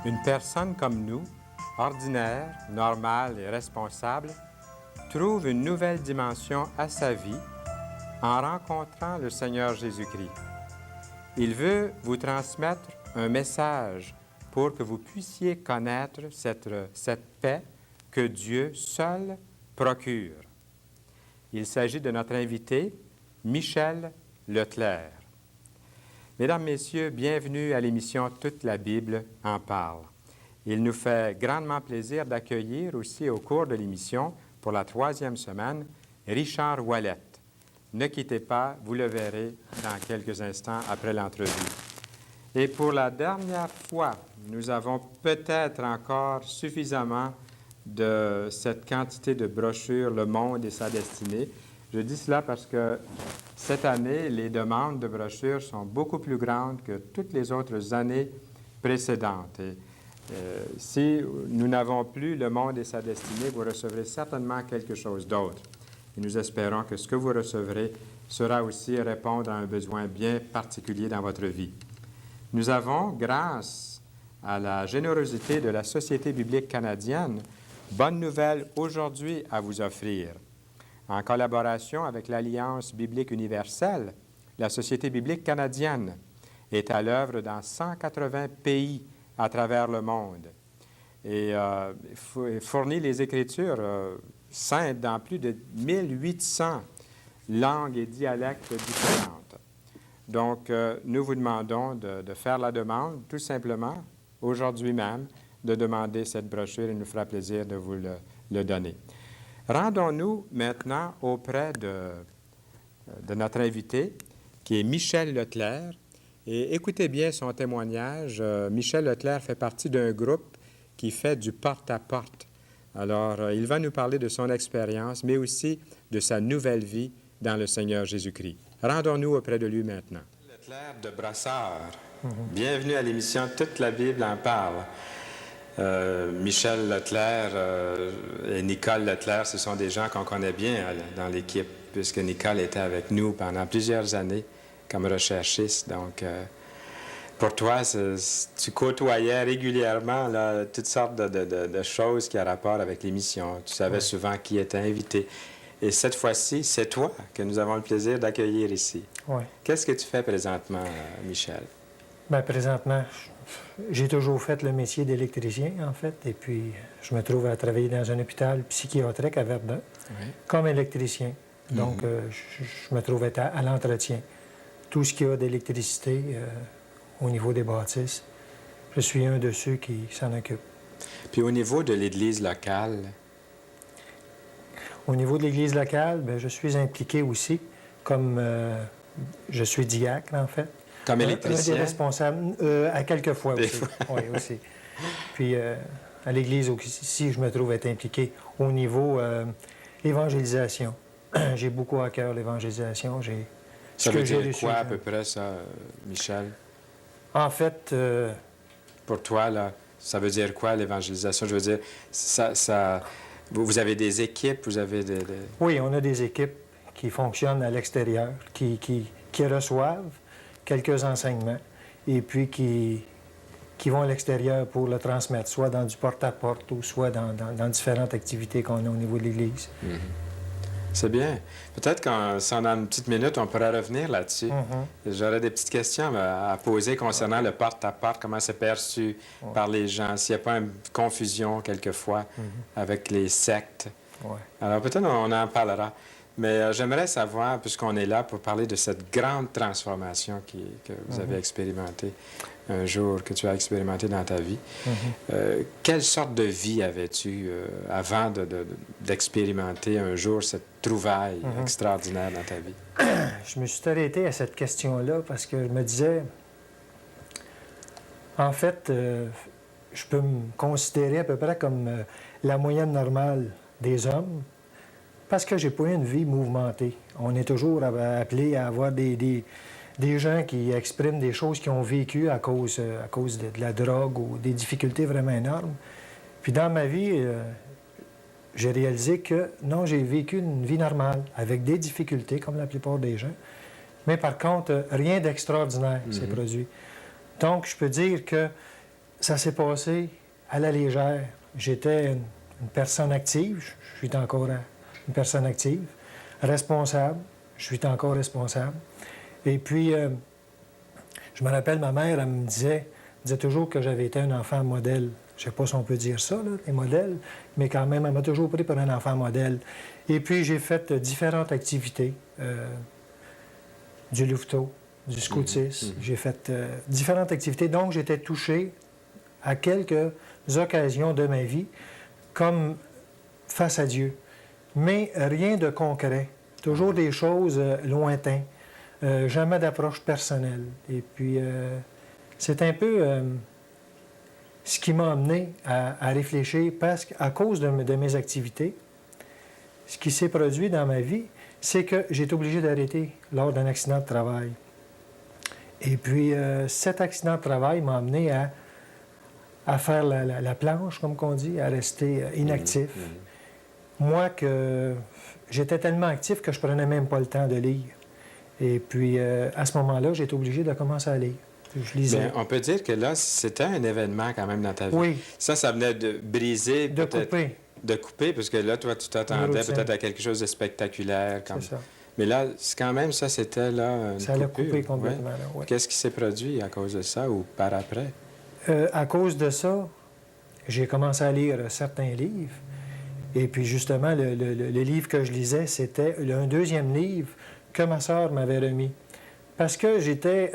Une personne comme nous, ordinaire, normale et responsable, trouve une nouvelle dimension à sa vie en rencontrant le Seigneur Jésus-Christ. Il veut vous transmettre un message pour que vous puissiez connaître cette paix que Dieu seul procure. Il s'agit de notre invité, Michel Leclerc. Mesdames, Messieurs, bienvenue à l'émission Toute la Bible en parle. Il nous fait grandement plaisir d'accueillir aussi au cours de l'émission, pour la 3e semaine, Richard Ouellette. Ne quittez pas, vous le verrez dans quelques instants après l'entrevue. Et pour la dernière fois, nous avons peut-être encore suffisamment de cette quantité de brochures, Le Monde et sa destinée. Je dis cela parce que cette année, les demandes de brochures sont beaucoup plus grandes que toutes les autres années précédentes. Et, si nous n'avons plus Le Monde et sa destinée, vous recevrez certainement quelque chose d'autre. Et nous espérons que ce que vous recevrez sera aussi répondre à un besoin bien particulier dans votre vie. Nous avons, grâce à la générosité de la Société biblique canadienne, bonne nouvelle aujourd'hui à vous offrir. En collaboration avec l'Alliance biblique universelle, la Société biblique canadienne est à l'œuvre dans 180 pays à travers le monde et fournit les Écritures saintes dans plus de 1800 langues et dialectes différentes. Donc, nous vous demandons de faire la demande, tout simplement, aujourd'hui même, de demander cette brochure. Il nous fera plaisir de vous le donner. Rendons-nous maintenant auprès de notre invité, qui est Michel Leclerc. Et écoutez bien son témoignage. Michel Leclerc fait partie d'un groupe qui fait du porte-à-porte. Alors, il va nous parler de son expérience, mais aussi de sa nouvelle vie dans le Seigneur Jésus-Christ. Rendons-nous auprès de lui maintenant. Leclerc de Brassard. Bienvenue à l'émission Toute la Bible en parle. Michel Leclerc et Nicole Leclerc, ce sont des gens qu'on connaît bien dans l'équipe, puisque Nicole était avec nous pendant plusieurs années comme recherchiste. Donc, pour toi, tu côtoyais régulièrement là, toutes sortes de choses qui ont rapport avec l'émission. Tu savais souvent qui était invité. Et cette fois-ci, c'est toi que nous avons le plaisir d'accueillir ici. Oui. Qu'est-ce que tu fais présentement, Michel? Bien, présentement, j'ai toujours fait le métier d'électricien, en fait, et puis je me trouve à travailler dans un hôpital psychiatrique à Verdun, comme électricien. Donc, je me trouve être à l'entretien. Tout ce qu'il y a d'électricité au niveau des bâtisses, je suis un de ceux qui s'en occupent. Puis au niveau de l'Église locale? Au niveau de l'Église locale, bien, je suis impliqué aussi, comme je suis diacre, en fait. Comme électricien? Un des responsables, à quelques fois aussi. Oui, aussi. Puis, à l'Église aussi, je me trouve être impliqué au niveau évangélisation. J'ai beaucoup à cœur l'évangélisation. Ça veut dire quoi à peu près, ça, Michel? En fait... Pour toi, là, ça veut dire quoi, l'évangélisation? Je veux dire, vous avez des équipes, vous avez des... Oui, on a des équipes qui fonctionnent à l'extérieur, qui reçoivent quelques enseignements et puis qui vont à l'extérieur pour le transmettre, soit dans du porte-à-porte ou soit dans différentes activités qu'on a au niveau de l'Église. C'est bien. Peut-être si on a une petite minute, on pourrait revenir là-dessus. J'aurais des petites questions à poser concernant le porte-à-porte, comment c'est perçu par les gens, s'il n'y a pas une confusion quelquefois avec les sectes. Alors peut-être on en parlera. Mais j'aimerais savoir, puisqu'on est là pour parler de cette grande transformation que vous avez expérimentée un jour, que tu as expérimenté dans ta vie. Quelle sorte de vie avais-tu avant d'expérimenter un jour cette trouvaille extraordinaire dans ta vie? Je me suis arrêté à cette question-là parce que je me disais, en fait, je peux me considérer à peu près comme la moyenne normale des hommes, parce que j'ai pas eu une vie mouvementée. On est toujours appelé à avoir des gens qui expriment des choses qu'ils ont vécues à cause de la drogue ou des difficultés vraiment énormes. Puis dans ma vie, j'ai réalisé que non, j'ai vécu une vie normale, avec des difficultés, comme la plupart des gens. Mais par contre, rien d'extraordinaire s'est produit. Donc, je peux dire que ça s'est passé à la légère. J'étais une personne active, je suis encore une personne active, responsable, je suis encore responsable. Et puis, je me rappelle, ma mère, elle me disait toujours que j'avais été un enfant modèle. Je ne sais pas si on peut dire ça, là, les modèles, mais quand même, elle m'a toujours pris pour un enfant modèle. Et puis, j'ai fait différentes activités, du louveteau, du scoutisme. J'ai fait différentes activités. Donc, j'étais touché à quelques occasions de ma vie comme face à Dieu. Mais rien de concret. Toujours des choses lointaines. Jamais d'approche personnelle. Et puis, c'est un peu ce qui m'a amené à réfléchir parce qu'à cause de mes activités, ce qui s'est produit dans ma vie, c'est que j'ai été obligé d'arrêter lors d'un accident de travail. Et puis, cet accident de travail m'a amené à faire la planche, comme on dit, à rester inactif. Moi, que j'étais tellement actif que je prenais même pas le temps de lire. Et puis, à ce moment-là, j'ai été obligé de commencer à lire. Je lisais. Bien, on peut dire que là, c'était un événement quand même dans ta vie. Oui. Ça venait de briser, De peut-être. couper. De couper, parce que là, toi, tu t'attendais peut-être à quelque chose de spectaculaire. Comme... C'est ça. Mais là, c'est quand même, ça, c'était là une Ça l'a coupure. coupé complètement. Ouais. Là, ouais. Qu'est-ce qui s'est produit à cause de ça ou par après? À cause de ça, j'ai commencé à lire certains livres. Et puis, justement, le livre que je lisais, c'était un deuxième livre que ma sœur m'avait remis. Parce que j'étais...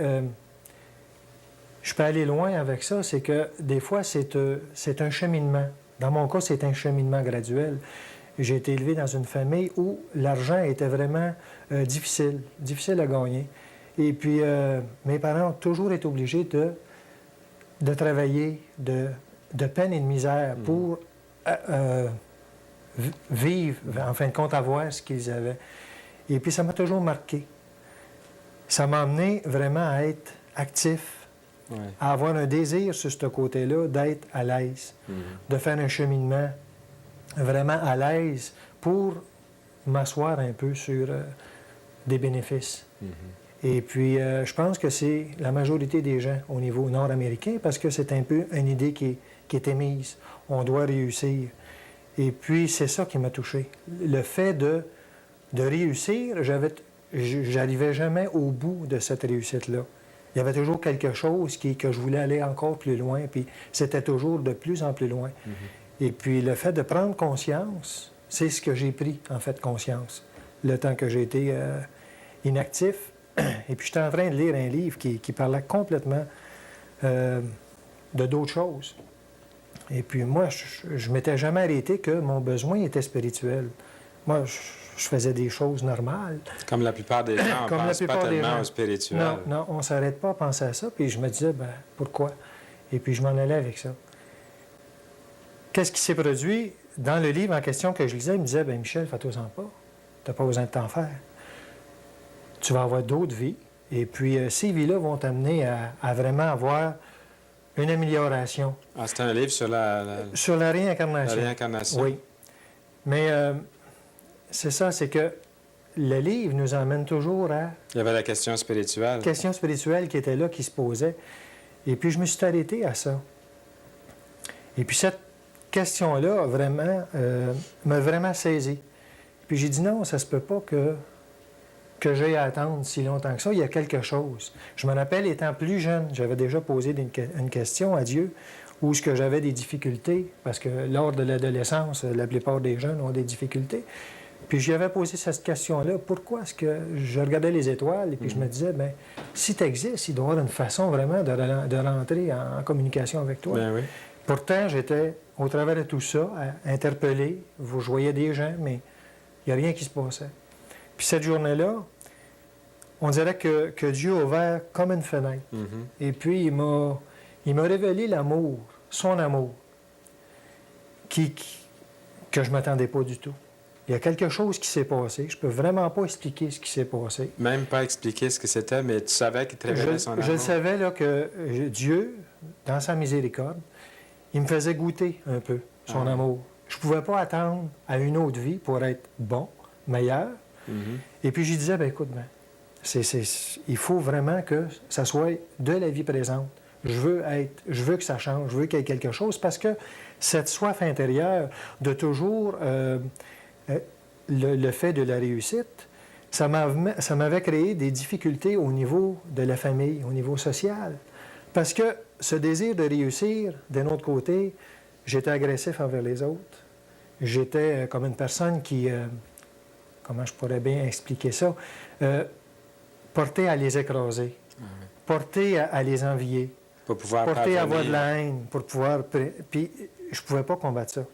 je peux aller loin avec ça, c'est que des fois, c'est un cheminement. Dans mon cas, c'est un cheminement graduel. J'ai été élevé dans une famille où l'argent était vraiment difficile à gagner. Et puis, mes parents ont toujours été obligés de travailler de peine et de misère pour vivre, en fin de compte, avoir ce qu'ils avaient. Et puis, ça m'a toujours marqué. Ça m'a amené vraiment à être actif, à avoir un désir sur ce côté-là, d'être à l'aise, de faire un cheminement vraiment à l'aise pour m'asseoir un peu sur des bénéfices. Et puis, je pense que c'est la majorité des gens au niveau nord-américain parce que c'est un peu une idée qui est émise. On doit réussir. Et puis, c'est ça qui m'a touché. Le fait de réussir, j'arrivais jamais au bout de cette réussite-là. Il y avait toujours quelque chose que je voulais aller encore plus loin, puis c'était toujours de plus en plus loin. Et puis, le fait de prendre conscience, c'est ce que j'ai pris, en fait, conscience, le temps que j'ai été inactif. Et puis, j'étais en train de lire un livre qui parlait complètement de d'autres choses. Et puis, moi, je ne m'étais jamais arrêté que mon besoin était spirituel. Moi, je faisais des choses normales. Comme la plupart des gens, on ne pense pas tellement au spirituel. Non, on ne s'arrête pas à penser à ça. Puis je me disais, ben pourquoi? Et puis je m'en allais avec ça. Qu'est-ce qui s'est produit? Dans le livre en question que je lisais, il me disait, ben Michel, fais-toi-en pas. Tu n'as pas besoin de t'en faire. Tu vas avoir d'autres vies. Et puis ces vies-là vont t'amener à vraiment avoir une amélioration. Ah, c'était un livre sur Sur la réincarnation. La réincarnation. Oui. Mais c'est ça, c'est que le livre nous emmène toujours à... Il y avait la question spirituelle. La question spirituelle qui était là, qui se posait. Et puis, je me suis arrêté à ça. Et puis, cette question-là m'a vraiment saisi. Puis, j'ai dit non, ça se peut pas que j'aille à attendre si longtemps que ça. Il y a quelque chose. Je me rappelle, étant plus jeune, j'avais déjà posé une question à Dieu où est-ce que j'avais des difficultés, parce que lors de l'adolescence, la plupart des jeunes ont des difficultés. Puis j'y avais posé cette question-là, pourquoi est-ce que je regardais les étoiles et puis je me disais, bien, si tu existes, il doit y avoir une façon vraiment de rentrer en communication avec toi. Ben oui. Pourtant, j'étais, au travers de tout ça, interpellé. Je voyais des gens, mais il n'y a rien qui se passait. Puis cette journée-là, on dirait que Dieu a ouvert comme une fenêtre. Et puis, il m'a révélé l'amour, son amour, que je ne m'attendais pas du tout. Il y a quelque chose qui s'est passé. Je ne peux vraiment pas expliquer ce qui s'est passé. Même pas expliquer ce que c'était, mais tu savais qu'il te révélait son amour. Je savais là, que Dieu, dans sa miséricorde, il me faisait goûter un peu son amour. Je ne pouvais pas attendre à une autre vie pour être bon, meilleur. Et puis, je disais, bien, écoute, il faut vraiment que ça soit de la vie présente. je veux que ça change, je veux qu'il y ait quelque chose, parce que cette soif intérieure de toujours le fait de la réussite, ça m'avait créé des difficultés au niveau de la famille, au niveau social. Parce que ce désir de réussir, d'un autre côté, j'étais agressif envers les autres. J'étais comme une personne qui, comment je pourrais bien expliquer ça, porté à les écraser, porté à les envier, Pour pouvoir porté à avoir de parvenir. la haine, pour pouvoir... Puis je ne pouvais pas combattre ça.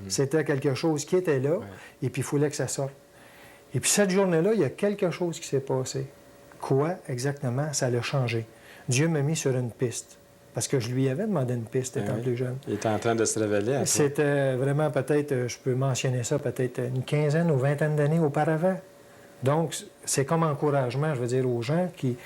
C'était quelque chose qui était là, et puis il fallait que ça sorte. Et puis cette journée-là, il y a quelque chose qui s'est passé. Quoi exactement? Ça l'a changé. Dieu m'a mis sur une piste. Parce que je lui avais demandé une piste étant plus jeune. Il était en train de se révéler à toi. C'était vraiment peut-être, je peux mentionner ça, peut-être une quinzaine ou vingtaine d'années auparavant. Donc, c'est comme encouragement, je veux dire, aux gens qui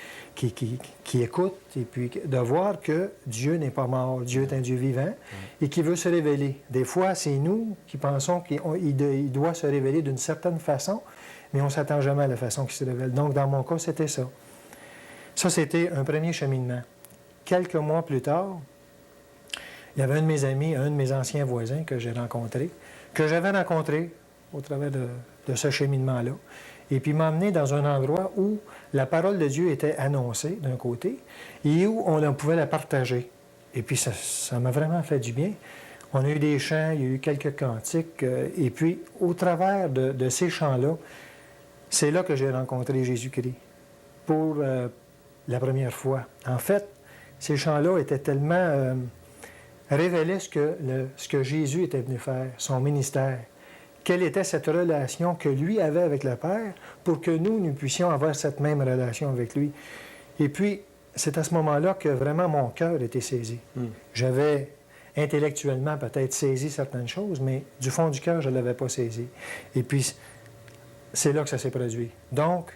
écoutent, et puis de voir que Dieu n'est pas mort, Dieu est un Dieu vivant, et qui veut se révéler. Des fois, c'est nous qui pensons qu'il doit se révéler d'une certaine façon, mais on ne s'attend jamais à la façon qu'il se révèle. Donc, dans mon cas, c'était ça. Ça, c'était un premier cheminement. Quelques mois plus tard, il y avait un de mes amis, un de mes anciens voisins que j'avais rencontré au travers de ce cheminement-là. Et puis, il m'a emmené dans un endroit où la parole de Dieu était annoncée, d'un côté, et où on pouvait la partager. Et puis, ça m'a vraiment fait du bien. On a eu des chants, il y a eu quelques cantiques, et puis, au travers de ces chants-là, c'est là que j'ai rencontré Jésus-Christ pour la première fois. En fait, ces chants-là étaient tellement... révélaient ce que Jésus était venu faire, son ministère. Quelle était cette relation que lui avait avec le Père pour que nous puissions avoir cette même relation avec lui. Et puis, c'est à ce moment-là que vraiment mon cœur était saisi. J'avais intellectuellement peut-être saisi certaines choses, mais du fond du cœur, je ne l'avais pas saisi. Et puis, c'est là que ça s'est produit. Donc,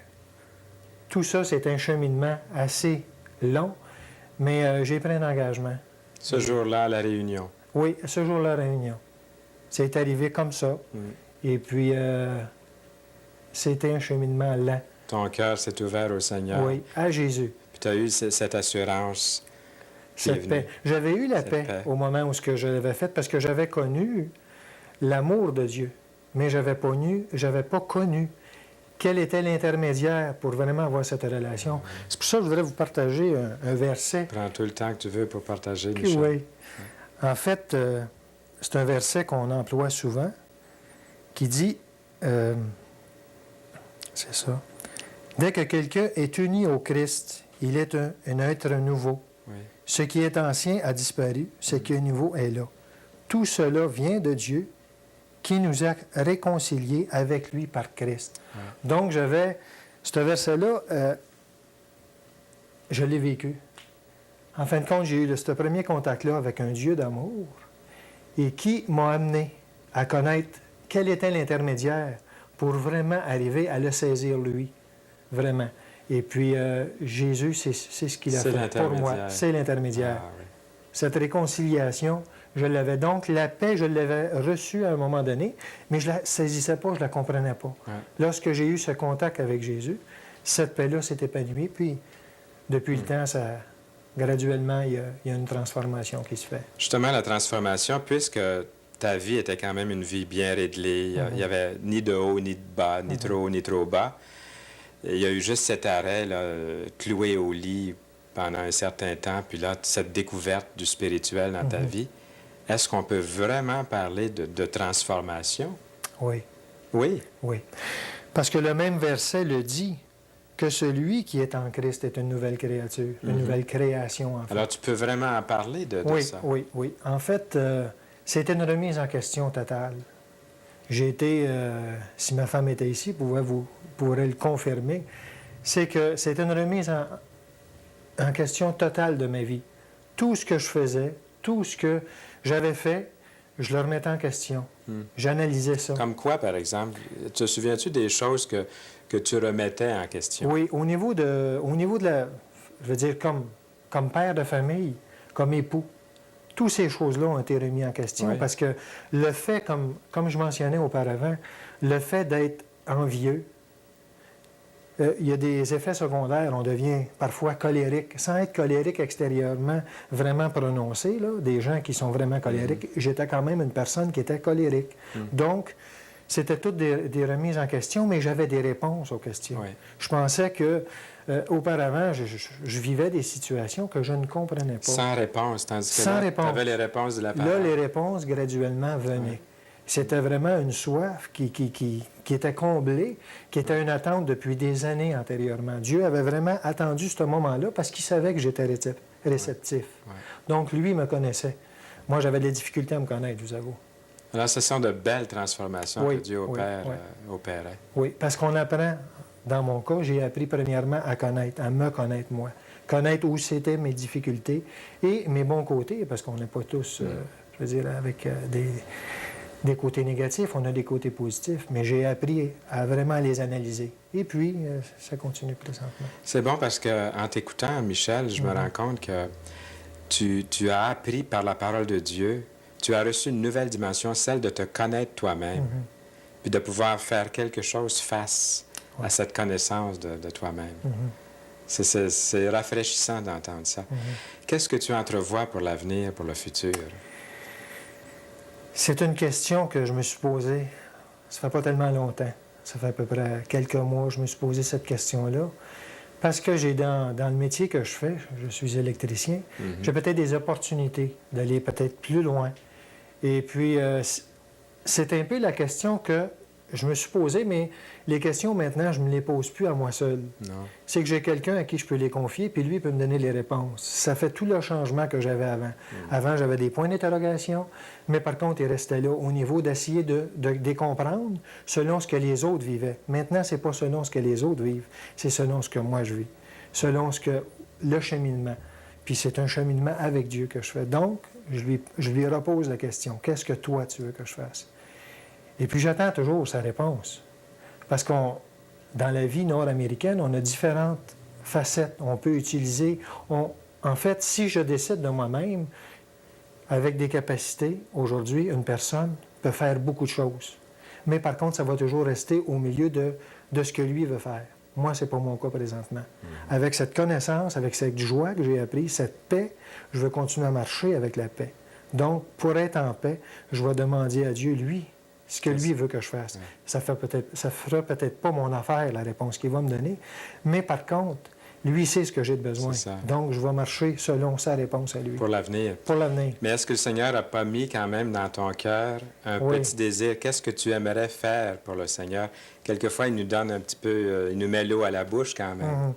tout ça, c'est un cheminement assez long, mais j'ai pris un engagement. Ce jour-là, à la réunion. Oui, ce jour-là, réunion. C'est arrivé comme ça. Et puis, c'était un cheminement lent. Ton cœur s'est ouvert au Seigneur. Oui, à Jésus. Puis tu as eu cette assurance qui est Cette venue. paix. J'avais eu la Cette paix paix. au moment où je l'avais faite parce que j'avais connu l'amour de Dieu. Mais je n'avais pas connu quel était l'intermédiaire pour vraiment avoir cette relation. C'est pour ça que je voudrais vous partager un verset. Prends tout le temps que tu veux pour partager, Oui, Michel. oui. En fait, c'est un verset qu'on emploie souvent qui dit, c'est ça, « Dès que quelqu'un est uni au Christ, il est un être nouveau. Oui. Ce qui est ancien a disparu, ce qui est nouveau est là. Tout cela vient de Dieu qui nous a réconciliés avec lui par Christ. » Donc, ce verset-là, je l'ai vécu. En fin de compte, j'ai eu ce premier contact-là avec un Dieu d'amour et qui m'a amené à connaître quel était l'intermédiaire pour vraiment arriver à le saisir, lui. Vraiment. Et puis, Jésus, c'est ce qu'il a C'est fait pour moi. l'intermédiaire. C'est l'intermédiaire. Ah, oui. Cette réconciliation, je l'avais. Donc, la paix, je l'avais reçue à un moment donné, mais je ne la saisissais pas, je ne la comprenais pas. Ouais. Lorsque j'ai eu ce contact avec Jésus, cette paix-là s'est épanouie. Puis, depuis le temps, graduellement, il y a une transformation qui se fait. Justement, la transformation, puisque ta vie était quand même une vie bien réglée, il n'y avait ni de haut, ni de bas, ni trop haut, ni trop bas. Il y a eu juste cet arrêt, là, cloué au lit pendant un certain temps, puis là, cette découverte du spirituel dans ta vie. Est-ce qu'on peut vraiment parler de transformation? Oui, Oui. oui. Parce que le même verset le dit, que celui qui est en Christ est une nouvelle créature, une nouvelle création, en fait. Alors, tu peux vraiment en parler de Oui, ça? oui, oui. En fait, c'était une remise en question totale. J'ai été, si ma femme était ici, pourrait le confirmer, c'est que c'était une remise en question totale de ma vie. Tout ce que je faisais, tout ce que j'avais fait, je le remettais en question. J'analysais ça. Comme quoi, par exemple? Te souviens-tu des choses que tu remettais en question? Oui, au niveau de la... Je veux dire, comme père de famille, comme époux, toutes ces choses-là ont été remises en question parce que le fait, comme je mentionnais auparavant, le fait d'être envieux, il y a des effets secondaires. On devient parfois colérique, sans être colérique extérieurement vraiment prononcé. Là, des gens qui sont vraiment colériques. J'étais quand même une personne qui était colérique. Donc, c'était toutes des remises en question, mais j'avais des réponses aux questions. Oui. Je pensais que auparavant, je vivais des situations que je ne comprenais pas. Sans réponse, tandis que Sans là, réponse. tu avais les réponses de la parole. Là, les réponses graduellement venaient. Oui. C'était vraiment une soif qui était comblée, qui était une attente depuis des années antérieurement. Dieu avait vraiment attendu ce moment-là parce qu'il savait que j'étais réceptif. Oui. Donc, lui, il me connaissait. Moi, j'avais des difficultés à me connaître, je vous avoue. Alors, ce sont de belles transformations Oui, que Dieu oui, opérait. Oui, parce qu'on apprend, dans mon cas, j'ai appris premièrement à connaître, à me connaître moi. Connaître où c'était mes difficultés et mes bons côtés, parce qu'on n'est pas tous, je veux dire, avec des côtés négatifs, on a des côtés positifs, mais j'ai appris à vraiment les analyser. Et puis, ça continue présentement. C'est bon parce qu'en t'écoutant, Michel, je me rends compte que tu as appris par la parole de Dieu, tu as reçu une nouvelle dimension, celle de te connaître toi-même, puis de pouvoir faire quelque chose face à cette connaissance de toi-même. C'est rafraîchissant d'entendre ça. Qu'est-ce que tu entrevois pour l'avenir, pour le futur? C'est une question que je me suis posée, ça fait pas tellement longtemps. Ça fait à peu près quelques mois que je me suis posé cette question-là. Parce que j'ai dans le métier que je fais, je suis électricien, j'ai peut-être des opportunités d'aller peut-être plus loin. Et puis, c'est un peu la question que je me suis posée, mais les questions maintenant, je ne me les pose plus à moi seul. Non. C'est que j'ai quelqu'un à qui je peux les confier, puis lui, il peut me donner les réponses. Ça fait tout le changement que j'avais avant. Avant, j'avais des points d'interrogation, mais par contre, il restait là au niveau d'essayer de les comprendre selon ce que les autres vivaient. Maintenant, c'est pas selon ce que les autres vivent, c'est selon ce que moi je vis, selon ce que le cheminement. Puis c'est un cheminement avec Dieu que je fais. Donc, je lui repose la question, qu'est-ce que toi tu veux que je fasse? Et puis j'attends toujours sa réponse. Parce dans la vie nord-américaine, on a différentes facettes. On peut utiliser... en fait, si je décide de moi-même, avec des capacités, aujourd'hui, une personne peut faire beaucoup de choses. Mais par contre, ça va toujours rester au milieu de ce que lui veut faire. Moi, ce n'est pas mon cas présentement. Avec cette connaissance, avec cette joie que j'ai appris, cette paix, je veux continuer à marcher avec la paix. Donc, pour être en paix, je vais demander à Dieu, lui, ce que lui veut que je fasse. Ça fera peut-être pas mon affaire, la réponse qu'il va me donner, mais par contre, lui sait ce que j'ai de besoin. Donc, je vais marcher selon sa réponse à lui. Pour l'avenir. Pour l'avenir. Mais est-ce que le Seigneur n'a pas mis quand même dans ton cœur un petit désir? Qu'est-ce que tu aimerais faire pour le Seigneur? Quelquefois, il nous donne un petit peu, il nous met l'eau à la bouche quand même.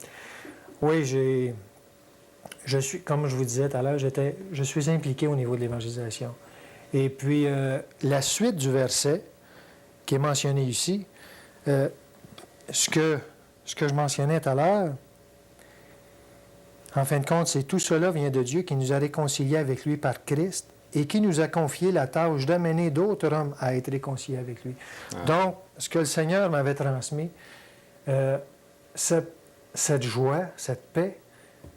Oui, je suis, comme je vous disais tout à l'heure, je suis impliqué au niveau de l'évangélisation. Et puis, la suite du verset qui est mentionné ici, ce que je mentionnais tout à l'heure, en fin de compte, c'est tout cela vient de Dieu qui nous a réconciliés avec lui par Christ et qui nous a confié la tâche d'amener d'autres hommes à être réconciliés avec lui. Donc, ce que le Seigneur m'avait transmis, cette joie, cette paix,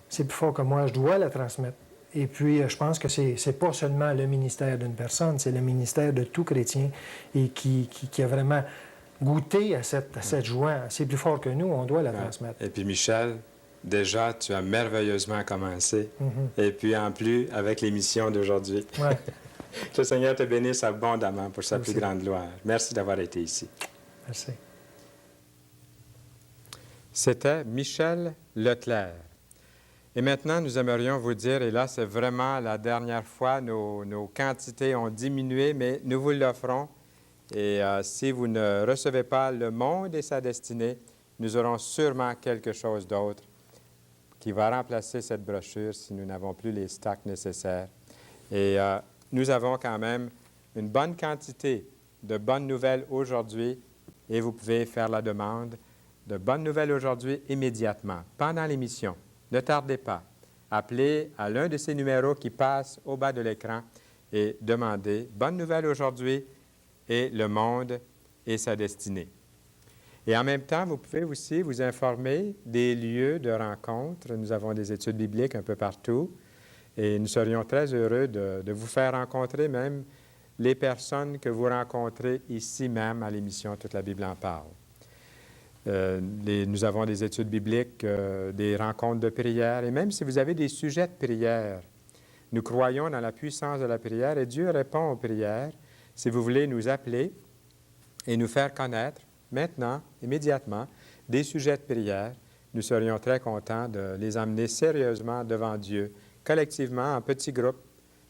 c'est plus fort que moi, je dois la transmettre. Et puis, je pense que c'est pas seulement le ministère d'une personne, c'est le ministère de tout chrétien et qui a vraiment goûté à cette joie. C'est plus fort que nous, on doit la transmettre. Et puis, Michel, déjà, tu as merveilleusement commencé. Et puis, en plus, avec l'émission d'aujourd'hui. Ouais. Que le Seigneur te bénisse abondamment pour sa plus grande gloire. Merci d'avoir été ici. Merci. C'était Michel Leclerc. Et maintenant, nous aimerions vous dire, et là, c'est vraiment la dernière fois, nos quantités ont diminué, mais nous vous l'offrons. Et si vous ne recevez pas le monde et sa destinée, nous aurons sûrement quelque chose d'autre qui va remplacer cette brochure si nous n'avons plus les stocks nécessaires. Et nous avons quand même une bonne quantité de bonnes nouvelles aujourd'hui et vous pouvez faire la demande de bonnes nouvelles aujourd'hui immédiatement, pendant l'émission. Ne tardez pas. Appelez à l'un de ces numéros qui passent au bas de l'écran et demandez « Bonne nouvelle aujourd'hui » et « Le monde et sa destinée ». Et en même temps, vous pouvez aussi vous informer des lieux de rencontre. Nous avons des études bibliques un peu partout et nous serions très heureux de vous faire rencontrer même les personnes que vous rencontrez ici même à l'émission Toute la Bible en parle. Nous avons des études bibliques, des rencontres de prière, et même si vous avez des sujets de prière, nous croyons dans la puissance de la prière et Dieu répond aux prières. Si vous voulez nous appeler et nous faire connaître maintenant, immédiatement, des sujets de prière, nous serions très contents de les amener sérieusement devant Dieu. Collectivement, en petits groupes,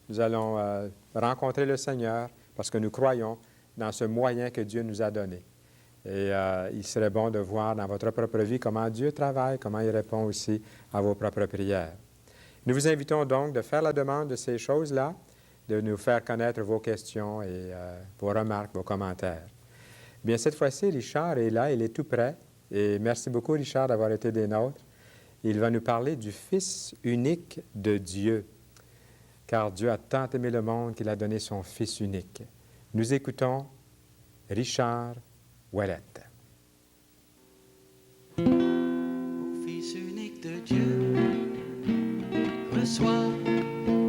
nous allons rencontrer le Seigneur parce que nous croyons dans ce moyen que Dieu nous a donné. Et il serait bon de voir dans votre propre vie comment Dieu travaille, comment il répond aussi à vos propres prières. Nous vous invitons donc de faire la demande de ces choses-là, de nous faire connaître vos questions et vos remarques, vos commentaires. Bien, cette fois-ci, Richard est là, il est tout prêt. Et merci beaucoup, Richard, d'avoir été des nôtres. Il va nous parler du Fils unique de Dieu, car Dieu a tant aimé le monde qu'il a donné son Fils unique. Nous écoutons Richard Ouellette. Ô Fils unique de Dieu, reçois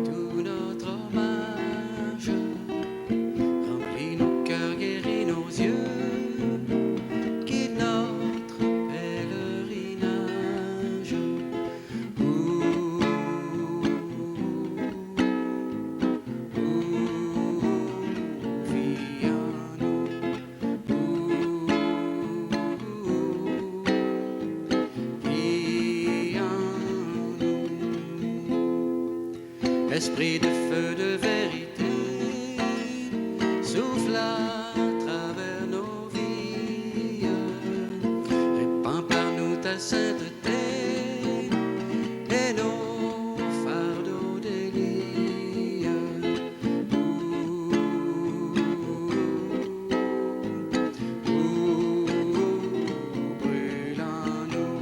tout notre hommage, remplis nos cœurs, guéris nos yeux, guide notre pèlerinage. Vis en nous. Vis en nous. Esprit de feu, de vérité, souffle à travers nos vies, répands par nous ta sainteté et nos fardeaux déliés. Brûle en nous.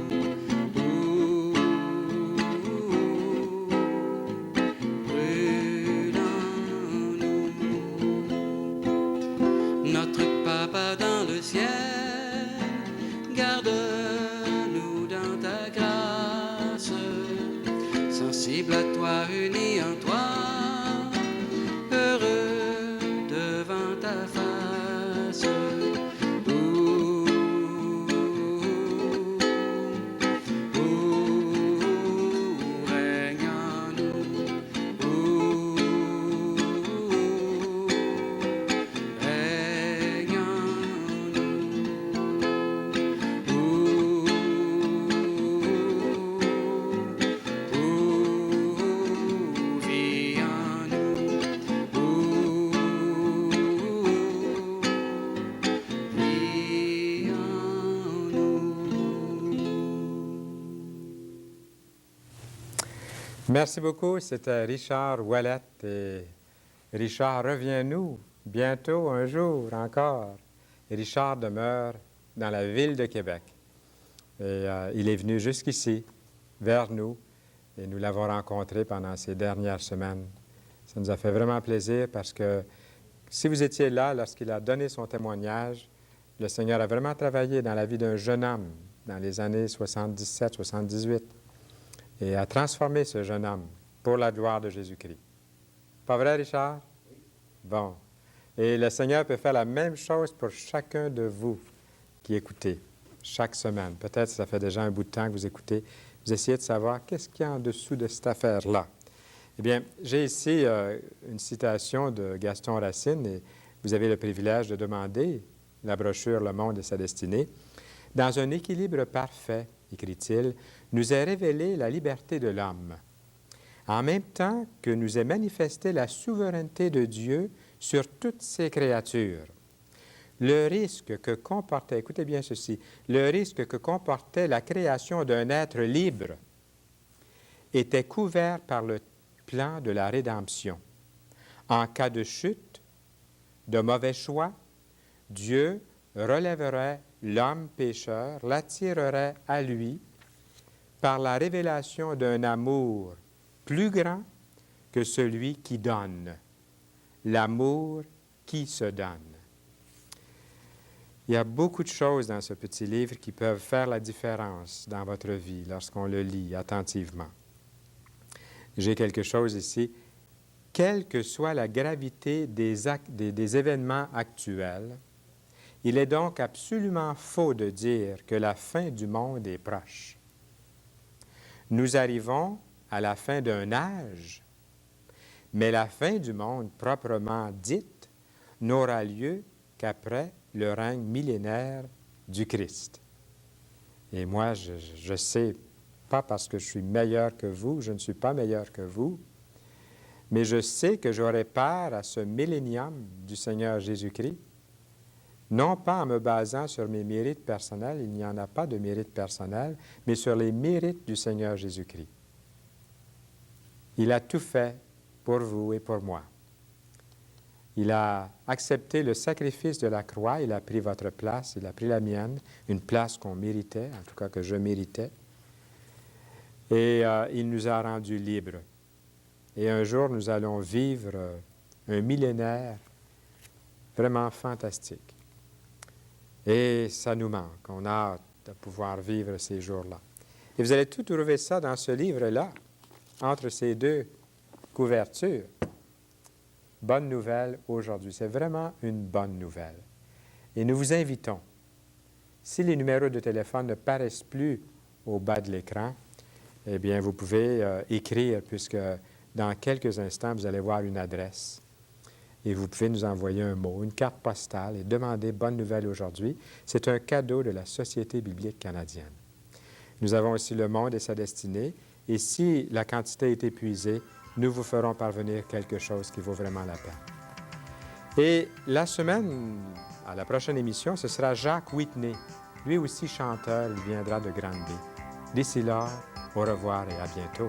Brûle en nous. Notre Papa dans le ciel, garde-nous dans ta grâce, sensible à toi, unis en toi, heureux devant ta face. Règne en nous. Règne en nous. Vis en nous. Vis en nous. Merci beaucoup. C'était Richard Ouellette. Et Richard, reviens-nous bientôt, un jour encore. Et Richard demeure dans la ville de Québec. Et il est venu jusqu'ici, vers nous, et nous l'avons rencontré pendant ces dernières semaines. Ça nous a fait vraiment plaisir parce que si vous étiez là lorsqu'il a donné son témoignage, le Seigneur a vraiment travaillé dans la vie d'un jeune homme dans les années 77, 78 et a transformé ce jeune homme pour la gloire de Jésus-Christ. Pas vrai, Richard? Bon. Et le Seigneur peut faire la même chose pour chacun de vous qui écoutez chaque semaine. Peut-être que ça fait déjà un bout de temps que vous écoutez. Vous essayez de savoir qu'est-ce qu'il y a en dessous de cette affaire-là. Eh bien, j'ai ici une citation de Gaston Racine et vous avez le privilège de demander la brochure Le Monde et sa destinée. « Dans un équilibre parfait, écrit-il, nous est révélée la liberté de l'homme, en même temps que nous est manifestée la souveraineté de Dieu sur toutes ses créatures. Le risque que comportait, écoutez bien ceci, le risque que comportait la création d'un être libre était couvert par le plan de la rédemption. En cas de chute, de mauvais choix, Dieu relèverait l'homme pécheur, l'attirerait à lui par la révélation d'un amour plus grand que celui qui donne, l'amour qui se donne. Il y a beaucoup de choses dans ce petit livre qui peuvent faire la différence dans votre vie lorsqu'on le lit attentivement. J'ai quelque chose ici. Quelle que soit la gravité des événements actuels, Il est donc absolument faux de dire que la fin du monde est proche. Nous arrivons à la fin d'un âge, mais la fin du monde proprement dite n'aura lieu qu'après le règne millénaire du Christ. Et moi, je sais, pas parce que je suis meilleur que vous, je ne suis pas meilleur que vous, mais je sais que j'aurai part à ce millénium du Seigneur Jésus-Christ, non pas en me basant sur mes mérites personnels, il n'y en a pas de mérite personnel, mais sur les mérites du Seigneur Jésus-Christ. Il a tout fait pour vous et pour moi. Il a accepté le sacrifice de la croix, il a pris votre place, il a pris la mienne, une place qu'on méritait, en tout cas que je méritais. Et il nous a rendus libres. Et un jour, nous allons vivre un millénaire vraiment fantastique. Et ça nous manque. On a hâte de pouvoir vivre ces jours-là. Et vous allez tout trouver ça dans ce livre-là, entre ces deux couvertures. Bonne nouvelle aujourd'hui. C'est vraiment une bonne nouvelle. Et nous vous invitons, si les numéros de téléphone ne paraissent plus au bas de l'écran, eh bien, vous pouvez écrire, puisque dans quelques instants, vous allez voir une adresse. Et vous pouvez nous envoyer un mot, une carte postale et demander « Bonne nouvelle aujourd'hui ». C'est un cadeau de la Société biblique canadienne. Nous avons aussi le monde et sa destinée. Et si la quantité est épuisée, nous vous ferons parvenir quelque chose qui vaut vraiment la peine. Et la semaine, à la prochaine émission, ce sera Jacques Whitney. Lui aussi chanteur, il viendra de Granby. D'ici là, au revoir et à bientôt.